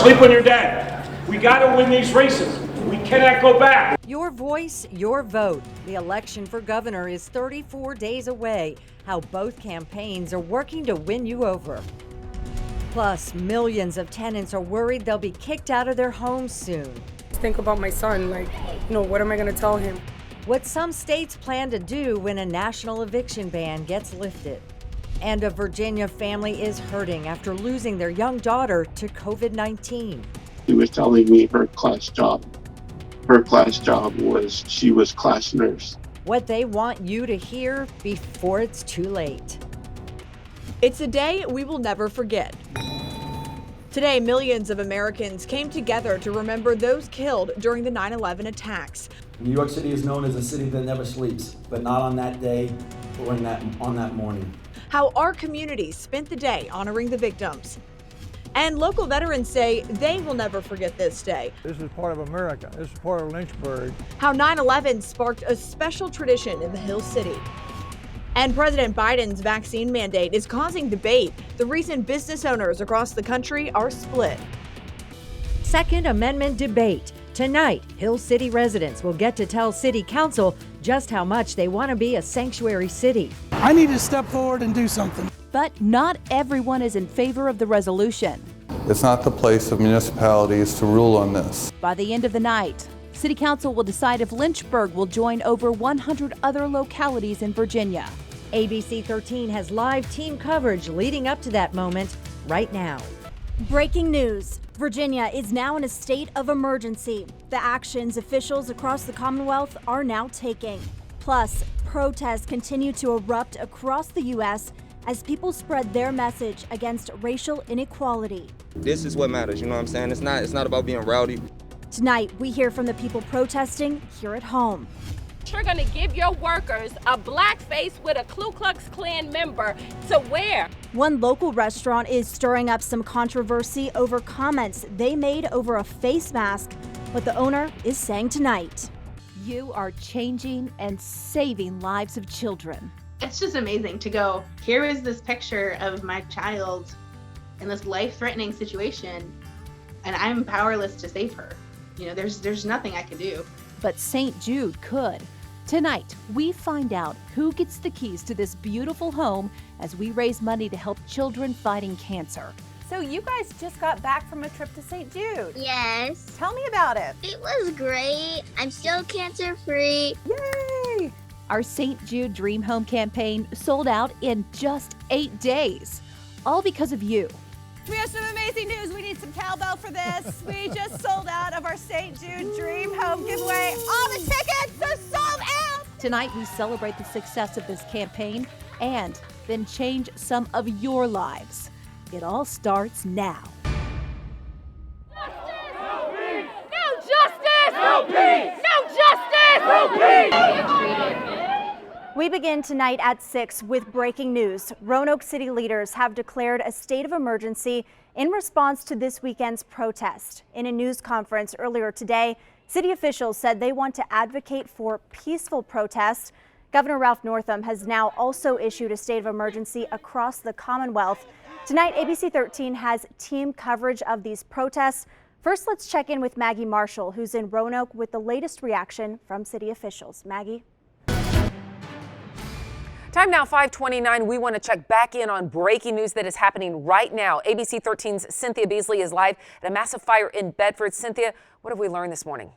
Sleep when you're dead. We got to win these races. We cannot go back. Your voice, your vote. The election for governor is 34 days away. How both campaigns are working to win you over. Plus, millions of tenants are worried they'll be kicked out of their homes soon. Think about my son, what am I going to tell him? What some states plan to do when a national eviction ban gets lifted. And a Virginia family is hurting after losing their young daughter to COVID-19. She was telling me her class job was she was class nurse. What they want you to hear before it's too late. It's a day we will never forget. Today, millions of Americans came together to remember those killed during the 9/11 attacks. New York City is known as a city that never sleeps, but not on that day or on that morning. How our communities spent the day honoring the victims. And local veterans say they will never forget this day. This is part of America. This is part of Lynchburg. How 9/11 sparked a special tradition in the Hill City. And President Biden's vaccine mandate is causing debate. The reason business owners across the country are split. Second Amendment debate. Tonight, Hill City residents will get to tell City Council just how much they want to be a sanctuary city. I need to step forward and do something. But not everyone is in favor of the resolution. It's not the place of municipalities to rule on this. By the end of the night, City Council will decide if Lynchburg will join over 100 other localities in Virginia. ABC 13 has live team coverage leading up to that moment right now. Breaking news. Virginia is now in a state of emergency. The actions officials across the Commonwealth are now taking. Plus, protests continue to erupt across the U.S. as people spread their message against racial inequality. This is what matters, you know what I'm saying? It's not about being rowdy. Tonight, we hear from the people protesting here at home. You're going to give your workers a black face with a Ku Klux Klan member to wear. One local restaurant is stirring up some controversy over comments they made over a face mask. What the owner is saying tonight. You are changing and saving lives of children. It's just amazing to go, here is this picture of my child in this life-threatening situation, and I'm powerless to save her. You know, there's nothing I can do. But St. Jude could. Tonight, we find out who gets the keys to this beautiful home as we raise money to help children fighting cancer. So you guys just got back from a trip to St. Jude. Yes. Tell me about it. It was great. I'm still cancer-free. Yay! Our St. Jude Dream Home campaign sold out in just 8 days, all because of you. We have some amazing news. We need some cowbell for this. We just sold out of our St. Jude Dream Home giveaway. All the tickets are sold out. Tonight, we celebrate the success of this campaign and then change some of your lives. It all starts now. No justice! No peace! No justice! No peace! We begin tonight at 6 with breaking news. Roanoke City leaders have declared a state of emergency in response to this weekend's protest. In a news conference earlier today, city officials said they want to advocate for peaceful protests. Governor Ralph Northam has now also issued a state of emergency across the Commonwealth. Tonight, ABC 13 has team coverage of these protests. First, let's check in with Maggie Marshall, who's in Roanoke with the latest reaction from city officials. Maggie. Time now, 5:29. We want to check back in on breaking news that is happening right now. ABC 13's Cynthia Beasley is live at a massive fire in Bedford. Cynthia, what have we learned this morning?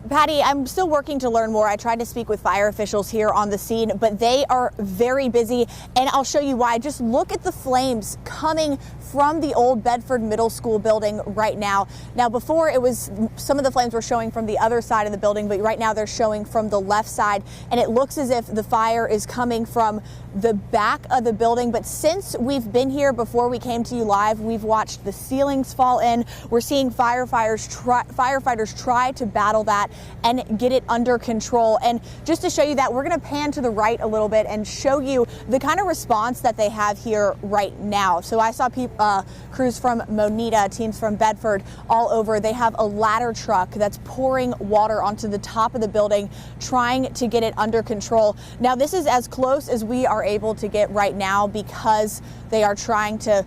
Patty, I'm still working to learn more. I tried to speak with fire officials here on the scene, but they are very busy, and I'll show you why. Just look at the flames coming from the old Bedford Middle School building right now. Now, before it was, some of the flames were showing from the other side of the building, but right now they're showing from the left side, and it looks as if the fire is coming from the back of the building. But since we've been here before we came to you live, we've watched the ceilings fall in. We're seeing firefighters try to battle that and get it under control. And just to show you that, we're going to pan to the right a little bit and show you the kind of response that they have here right now. So I saw crews from Moneta, teams from Bedford, all over. They have a ladder truck that's pouring water onto the top of the building, trying to get it under control. Now, this is as close as we are able to get right now because they are trying to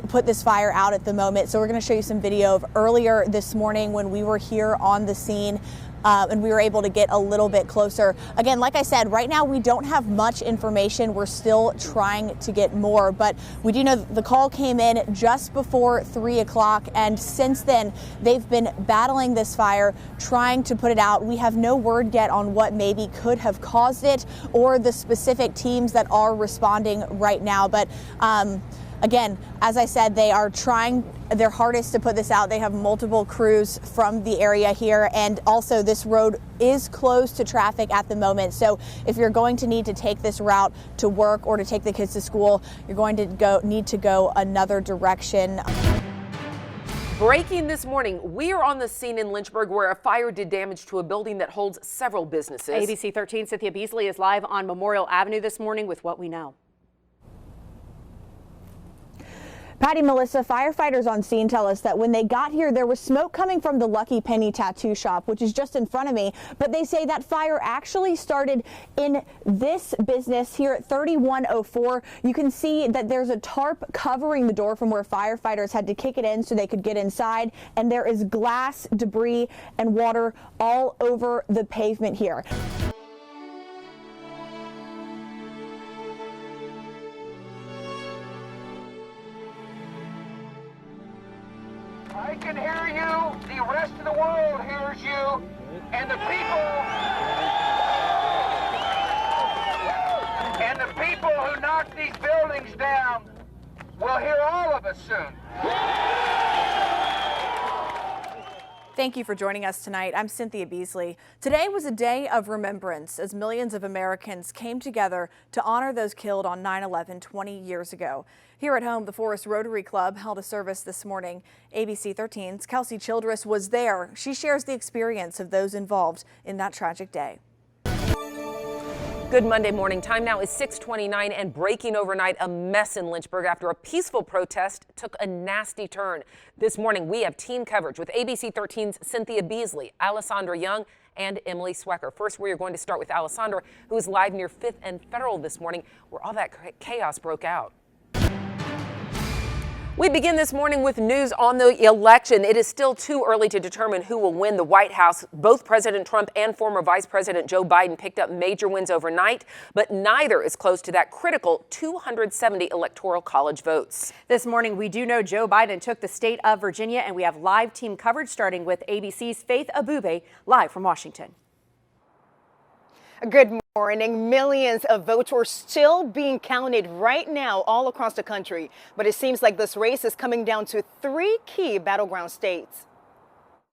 put this fire out at the moment. So we're going to show you some video of earlier this morning when we were here on the scene. And we were able to get a little bit closer. Again, like I said, right now we don't have much information. We're still trying to get more, but we do know the call came in just before 3 o'clock, and since then they've been battling this fire, trying to put it out. We have no word yet on what maybe could have caused it or the specific teams that are responding right now, but again, as I said, they are trying their hardest to put this out. They have multiple crews from the area here, and also this road is closed to traffic at the moment. So if you're going to need to take this route to work or to take the kids to school, you're going to need to go another direction. Breaking this morning, we are on the scene in Lynchburg where a fire did damage to a building that holds several businesses. ABC 13's Cynthia Beasley is live on Memorial Avenue this morning with what we know. Patty, Melissa, firefighters on scene tell us that when they got here, there was smoke coming from the Lucky Penny tattoo shop, which is just in front of me. But they say that fire actually started in this business here at 3104. You can see that there's a tarp covering the door from where firefighters had to kick it in so they could get inside. And there is glass, debris, and water all over the pavement here. I can hear you, the rest of the world hears you, and the people who knock these buildings down will hear all of us soon. Thank you for joining us tonight. I'm Cynthia Beasley. Today was a day of remembrance as millions of Americans came together to honor those killed on 9/11 20 years ago. Here at home, the Forest Rotary Club held a service this morning. ABC 13's Kelsey Childress was there. She shares the experience of those involved in that tragic day. Good Monday morning. Time now is 6:29 and breaking overnight, a mess in Lynchburg after a peaceful protest took a nasty turn. This morning, we have team coverage with ABC 13's Cynthia Beasley, Alessandra Young, and Emily Swecker. First, we are going to start with Alessandra, who is live near 5th and Federal this morning, where all that chaos broke out. We begin this morning with news on the election. It is still too early to determine who will win the White House. Both President Trump and former Vice President Joe Biden picked up major wins overnight, but neither is close to that critical 270 Electoral College votes. This morning, we do know Joe Biden took the state of Virginia, and we have live team coverage starting with ABC's Faith Abube, live from Washington. Good morning. Millions of votes are still being counted right now all across the country. But it seems like this race is coming down to 3 key battleground states.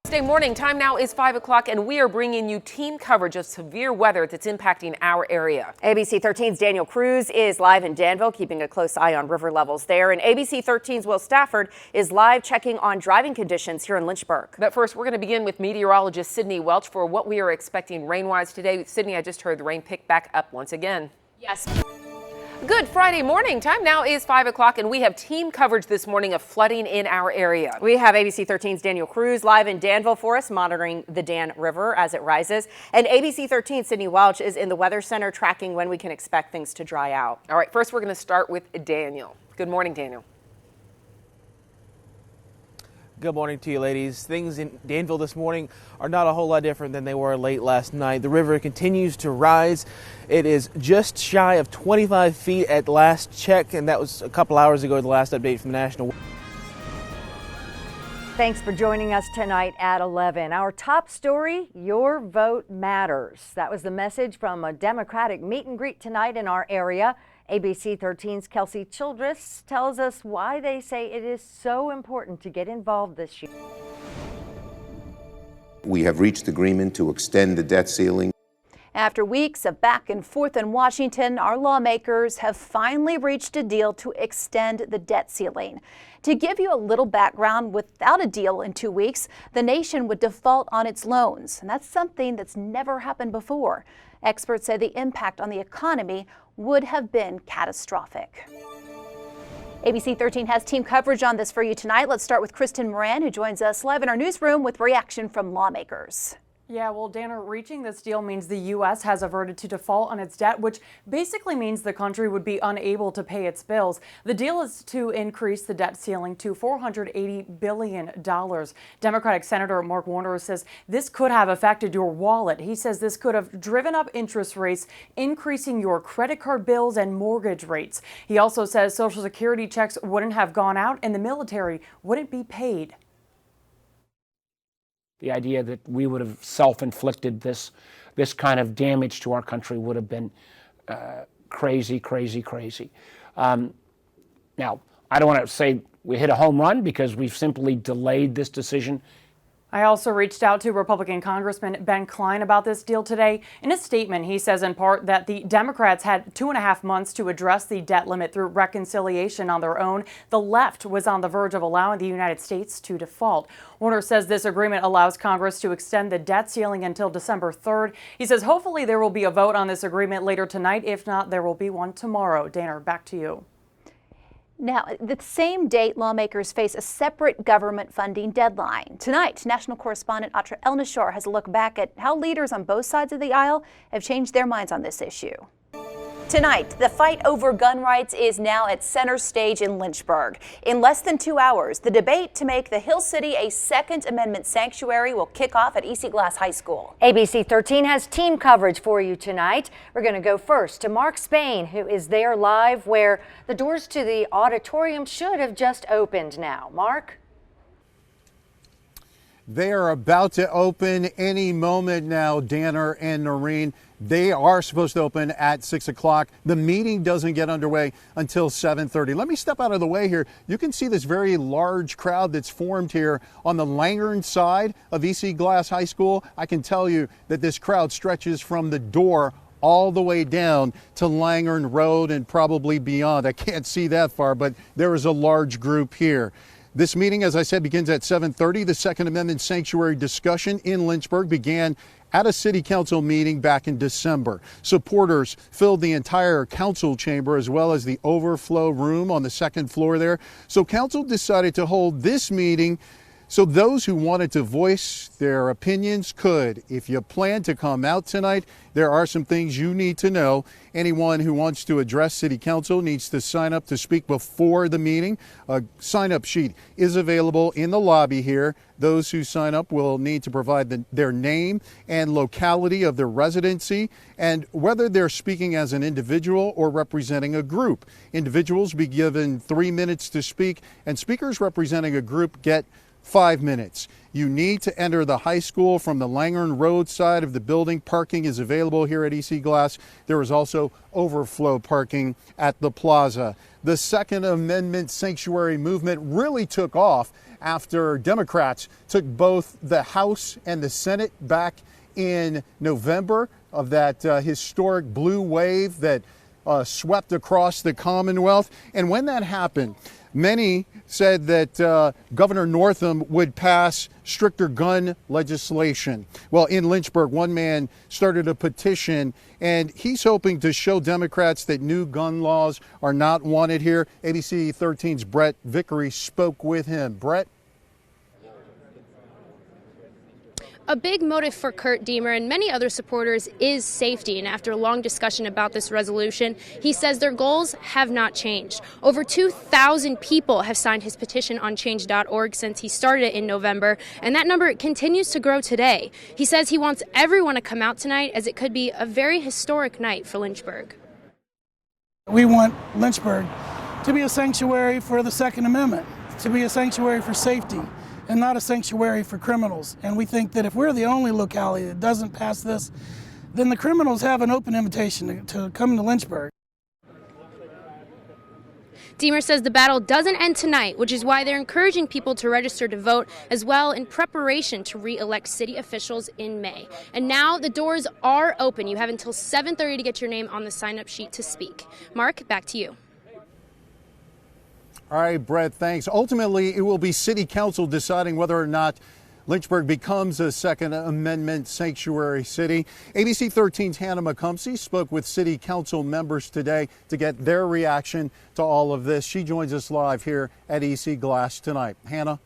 Wednesday morning, time now is 5 o'clock, and we are bringing you team coverage of severe weather that's impacting our area. ABC 13's Daniel Cruz is live in Danville, keeping a close eye on river levels there. And ABC 13's Will Stafford is live checking on driving conditions here in Lynchburg. But first, we're going to begin with meteorologist Sydney Welch for what we are expecting rain-wise today. Sydney, I just heard the rain pick back up once again. Yes. Good Friday morning. Time now is 5 o'clock, and we have team coverage this morning of flooding in our area. We have ABC 13's Daniel Cruz live in Danville for us, monitoring the Dan River as it rises. And ABC 13's Sydney Welch is in the Weather Center tracking when we can expect things to dry out. All right, first we're going to start with Daniel. Good morning, Daniel. Good morning to you, ladies. Things in Danville this morning are not a whole lot different than they were late last night. The river continues to rise. It is just shy of 25 feet at last check, and that was a couple hours ago, the last update from the National. Thanks for joining us tonight at 11. Our top story, your vote matters. That was the message from a Democratic meet and greet tonight in our area. ABC 13's Kelsey Childress tells us why they say it is so important to get involved this year. We have reached agreement to extend the debt ceiling. After weeks of back and forth in Washington, our lawmakers have finally reached a deal to extend the debt ceiling. To give you a little background, without a deal in 2 weeks, the nation would default on its loans, and that's something that's never happened before. Experts say the impact on the economy would have been catastrophic. ABC 13 has team coverage on this for you tonight. Let's start with Kristen Moran, who joins us live in our newsroom with reaction from lawmakers. Yeah, well, Danner, reaching this deal means the U.S. has averted to default on its debt, which basically means the country would be unable to pay its bills. The deal is to increase the debt ceiling to $480 billion. Democratic Senator Mark Warner says this could have affected your wallet. He says this could have driven up interest rates, increasing your credit card bills and mortgage rates. He also says Social Security checks wouldn't have gone out and the military wouldn't be paid. The idea that we would have self-inflicted this kind of damage to our country would have been crazy, crazy, crazy. Now, I don't want to say we hit a home run because we've simply delayed this decision. I also reached out to Republican Congressman Ben Cline about this deal today. In a statement, he says in part that the Democrats had 2.5 months to address the debt limit through reconciliation on their own. The left was on the verge of allowing the United States to default. Warner says this agreement allows Congress to extend the debt ceiling until December 3rd. He says hopefully there will be a vote on this agreement later tonight. If not, there will be one tomorrow. Danner, back to you. Now, the same date, lawmakers face a separate government funding deadline. Tonight, national correspondent Atra El-Nashor has a look back at how leaders on both sides of the aisle have changed their minds on this issue. Tonight, the fight over gun rights is now at center stage in Lynchburg. In less than 2 hours, the debate to make the Hill City a Second Amendment sanctuary will kick off at EC Glass High School. ABC 13 has team coverage for you tonight. We're going to go first to Mark Spain, who is there live where the doors to the auditorium should have just opened now. Mark? They are about to open any moment now, Danner and Noreen. They are supposed to open at 6 o'clock. The meeting doesn't get underway until 7:30. Let me step out of the way here. You can see this very large crowd that's formed here on the Langern side of EC Glass High School. I can tell you that this crowd stretches from the door all the way down to Langern Road and probably beyond. I can't see that far, but there is a large group here. This meeting, as I said, begins at 7:30. The Second Amendment sanctuary discussion in Lynchburg began at a city council meeting back in December. Supporters filled the entire council chamber as well as the overflow room on the second floor there. So council decided to hold this meeting so those who wanted to voice their opinions could. If you plan to come out tonight, there are some things you need to know. Anyone who wants to address City Council needs to sign up to speak before the meeting. A sign-up sheet is available in the lobby here. Those who sign up will need to provide their name and locality of their residency and whether they're speaking as an individual or representing a group. Individuals be given 3 minutes to speak, and speakers representing a group get 5 minutes. You need to enter the high school from the Langern Road side of the building. Parking is available here at EC Glass. There is also overflow parking at the plaza. The Second Amendment sanctuary movement really took off after Democrats took both the House and the Senate back in November of that historic blue wave that swept across the Commonwealth. And when that happened, many said that Governor Northam would pass stricter gun legislation. Well, in Lynchburg, one man started a petition, and he's hoping to show Democrats that new gun laws are not wanted here. ABC 13's Brett Vickery spoke with him. Brett? A big motive for Kurt Deemer and many other supporters is safety, and after a long discussion about this resolution, he says their goals have not changed. Over 2,000 people have signed his petition on change.org since he started it in November, and that number continues to grow today. He says he wants everyone to come out tonight as it could be a very historic night for Lynchburg. We want Lynchburg to be a sanctuary for the Second Amendment, to be a sanctuary for safety, and not a sanctuary for criminals. And we think that if we're the only locality that doesn't pass this, then the criminals have an open invitation to come to Lynchburg. Deemer says the battle doesn't end tonight, which is why they're encouraging people to register to vote as well in preparation to re-elect city officials in May. And now the doors are open. You have until 7:30 to get your name on the sign-up sheet to speak. Mark, back to you. All right, Brett, thanks. Ultimately, it will be City Council deciding whether or not Lynchburg becomes a Second Amendment sanctuary city. ABC 13's Hannah McCumsey spoke with City Council members today to get their reaction to all of this. She joins us live here at EC Glass tonight. Hannah?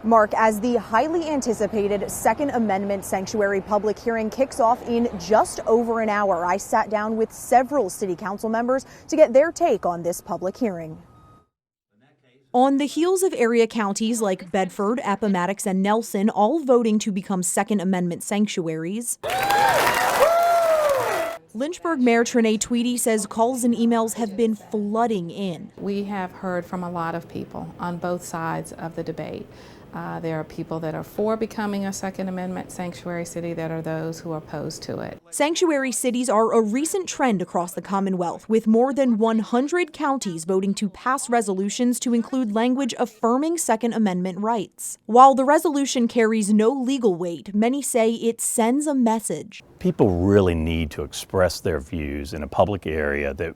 Mark, as the highly anticipated Second Amendment sanctuary public hearing kicks off in just over an hour, I sat down with several city council members to get their take on this public hearing. On the heels of area counties like Bedford, Appomattox, and Nelson all voting to become Second Amendment sanctuaries, Lynchburg Mayor Trenae Tweedy says calls and emails have been flooding in. We have heard from a lot of people on both sides of the debate. There are people that are for becoming a Second Amendment sanctuary city. That are those who are opposed to it. Sanctuary cities are a recent trend across the Commonwealth, with more than 100 counties voting to pass resolutions to include language affirming Second Amendment rights. While the resolution carries no legal weight, many say it sends a message. People really need to express their views in a public area that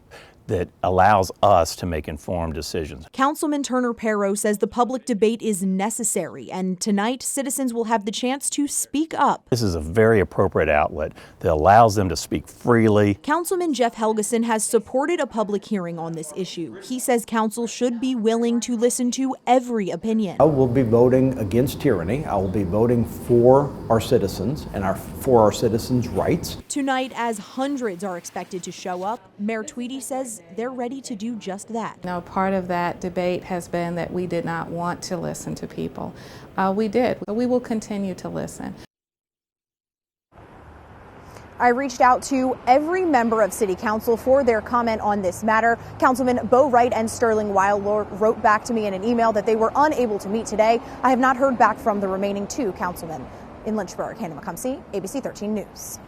allows us to make informed decisions. Councilman Turner Perro says the public debate is necessary, and tonight citizens will have the chance to speak up. This is a very appropriate outlet that allows them to speak freely. Councilman Jeff Helgeson has supported a public hearing on this issue. He says council should be willing to listen to every opinion. I will be voting against tyranny. I will be voting for our citizens and for our citizens' rights. Tonight, as hundreds are expected to show up, Mayor Tweedy says they're ready to do just that. Now, part of that debate has been that we did not want to listen to people. We did. We will continue to listen. I reached out to every member of City Council for their comment on this matter. Councilman Bo Wright and Sterling Weil wrote back to me in an email that they were unable to meet today. I have not heard back from the remaining two councilmen. In Lynchburg, Hannah McCumsey, ABC 13 News.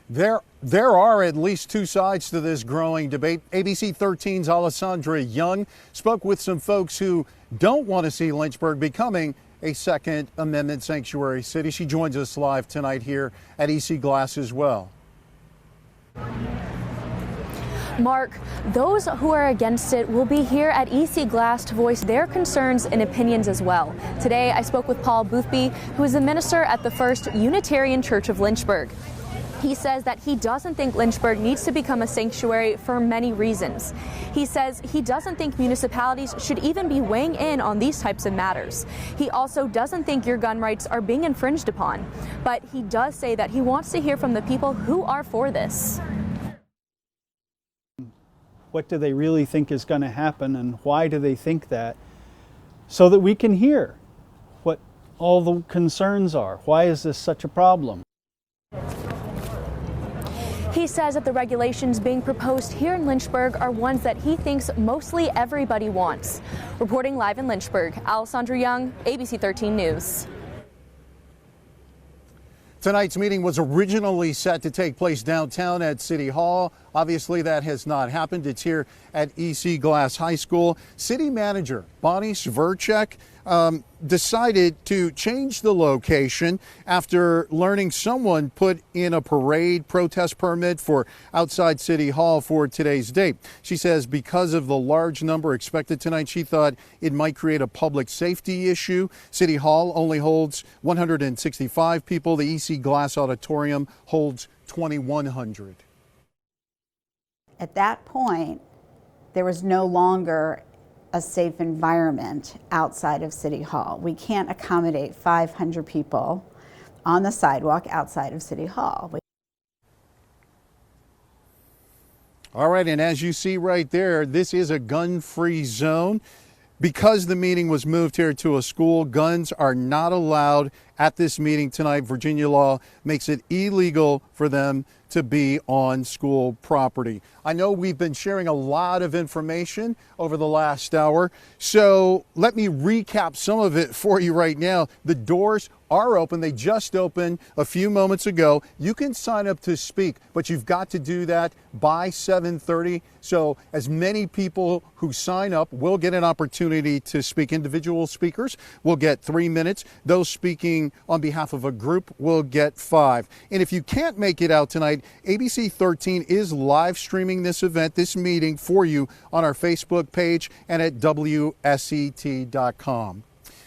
There are at least two sides to this growing debate. ABC 13's Alessandra Young spoke with some folks who don't want to see Lynchburg becoming a Second Amendment sanctuary city. She joins us live tonight here at EC Glass as well. Mark, those who are against it will be here at EC Glass to voice their concerns and opinions as well. Today, I spoke with Paul Boothby, who is a minister at the First Unitarian Church of Lynchburg. He says that he doesn't think Lynchburg needs to become a sanctuary for many reasons. He says he doesn't think municipalities should even be weighing in on these types of matters. He also doesn't think your gun rights are being infringed upon. But he does say that he wants to hear from the people who are for this. What do they really think is going to happen, and why do they think that? So that we can hear what all the concerns are. Why is this such a problem? He says that the regulations being proposed here in Lynchburg are ones that he thinks mostly everybody wants. Reporting live in Lynchburg, Alessandra Young, ABC 13 News. Tonight's meeting was originally set to take place downtown at City Hall. Obviously, that has not happened. It's here at EC Glass High School. City Manager Bonnie Sverchek decided to change the location after learning someone put in a parade protest permit for outside City Hall for today's date. She says because of the large number expected tonight, she thought it might create a public safety issue. City Hall only holds 165 people. The EC Glass Auditorium holds 2,100. At that point, there was no longer a safe environment outside of City Hall. We can't accommodate 500 people on the sidewalk outside of City Hall. All right, and as you see right there, this is a gun-free zone. Because the meeting was moved here to a school, guns are not allowed at this meeting tonight. Virginia law makes it illegal for them to be on school property. I know we've been sharing a lot of information over the last hour, so let me recap some of it for you right now. The doors are open. They just opened a few moments ago. You can sign up to speak, but you've got to do that by 7:30. So as many people who sign up will get an opportunity to speak. Individual speakers will get 3 minutes. Those speaking on behalf of a group will get 5. And if you can't make it out tonight, ABC 13 is live streaming this event, this meeting for you on our Facebook page and at WSET.com.